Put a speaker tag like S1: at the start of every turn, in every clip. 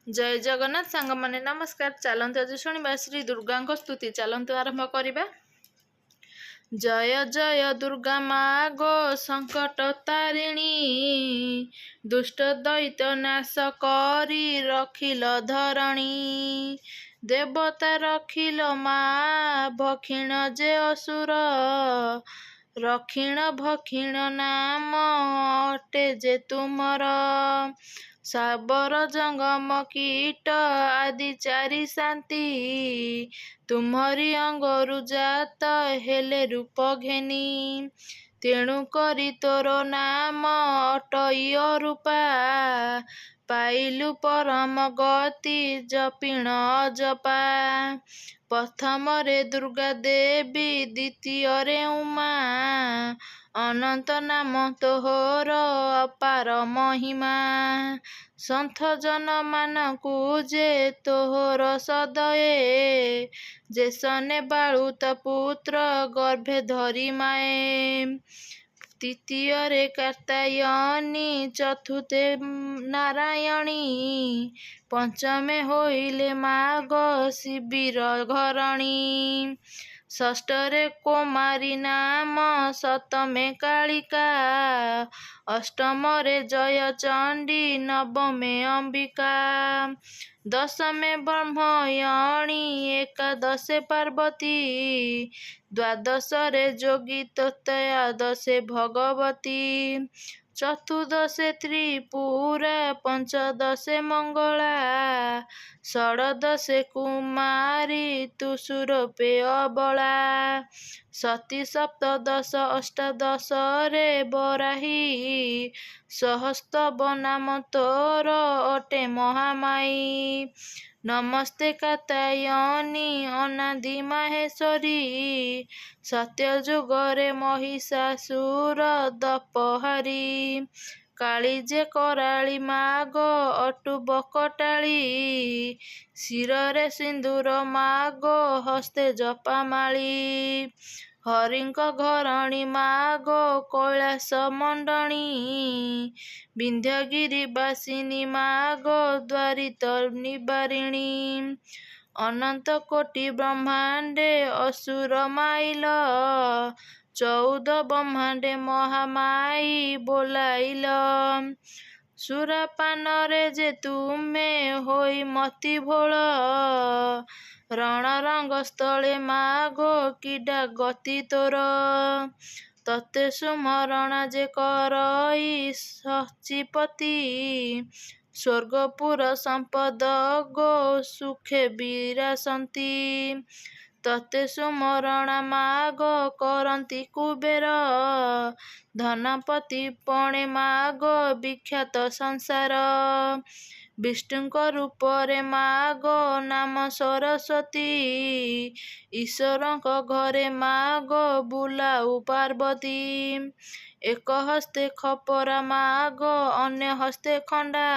S1: जय जगन्नाथ सांग माने नमस्कार। चलतु आज शुणा श्री दुर्गा स्तुति। चलतु आरंभ करवा। जय जय दुर्गा माँ गो संकट तारिणी, दुष्ट दैत नाश करी रखिल धरणी। देवता रखिल माँ भक्षिण जे असुर, रक्षिण भक्षिण नाम अटे जे तुमर। साबर जंगम कीट आदि चारि शांति, तुम्हरी अंगरु जात हेले रूप घेनी। तेणु करी तोर नाम अटई रूपा, पाइलु परम गति जपिण जपा। प्रथम रे दुर्गा देवी, द्वितीय रे उमा, अनंत नाम तोहर अपार महिमा। सन्थ जन मानकु जे तोहर सदये, जे सने बाळुत पुत्र गर्भे धरी माए। तृतीय रे कात्यायनी, चतुर्थे नारायणी, पंचमे होइले माग शिविर घरणी। षष्ठ रे कुमारी नाम, सप्तमे कालिका, अष्टम रे जय चंडी, नवमे अंबिका। दशमे ब्रह्मयणी, एकादशे पार्वती, द्वादश रे जोगी त्रयोदशे भगवती। चतुर्दशे त्रिपुरा, पंचदशे मंगला, षोडशे कुमारी तु स्वरूपे अबला। सती सप्तदश अष्टादश रे बराही, सहस्रव नाम तोर अटे महामाई। नमस्ते कात्यायनी अनादि माहेश्वरी, सत्यजुग रे महिषासुर दपहारी। काली जे कराली माग अटु बकटाली, शिरे सिंदूर माग हस्ते जपामाली। हरिंक घरणी माग कैलास मंडणी, विंध्यगिरी बासिनी माग द्वारित निवारिणी। अनंत कोटि ब्रह्मांडे असुर माइल, 14 ब्रह्मांडे महामाई बोलाइल। सुरापान रे जे तुमे होई मति भोल, रणरंग स्थले मागो किडा गति तोर। तते सुमरण जे करई सचिपति, स्वर्गपुर संपद गो सुखे विरासंती। तते सुमरण माग करंती कुबेर, धनपति पणे माग विख्यात संसार। विष्णुक रूप रे माग नाम सरस्वती, ईश्वरक घरे माग बुलाऊ पार्वती। एक हस्ते खपरा माग अन्य हस्ते खंडा,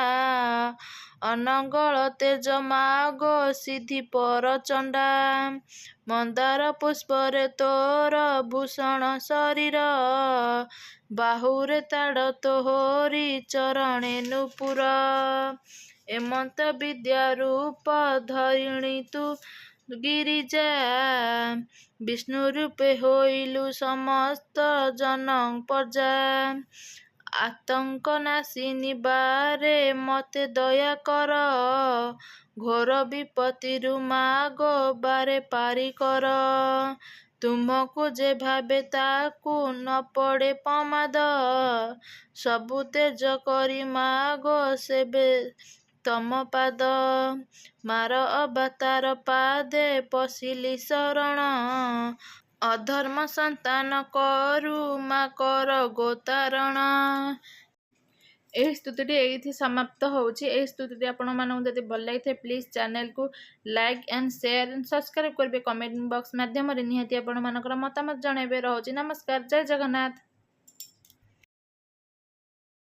S1: अनंगल तेज माग सिद्धि पर चंडा। मंदार पुष्प रे तोर भूषण शरीर, बाहुरे ताड़ तोहरी चरणे नुपुर। एमंत विद्या रूप धरिणी तु गिरिजा, विष्णु रूपे होइलु समस्त जनक प्रजा। आतंक नाशिनी बारे मते दया कर, घोर विपत्तिरु माग बारे पारी कर। तुमको जे भावे ताकू न पड़े पमाद, सबु तेज करी मागो सेबे तम पाद। मार अवतार पादे पशिली शरण, अधर्म संतान करू मा कर गोतारण। यही स्तुति ये समाप्त होउछि। यही स्तुति आपण मानक जदि भल लगी प्लीज चैनल को like and share and subscribe करेंगे। कमेंट बॉक्स माध्यम निहाती आपण मानकर मतामत जणाइबे। रहुछि नमस्कार। जय जगन्नाथ।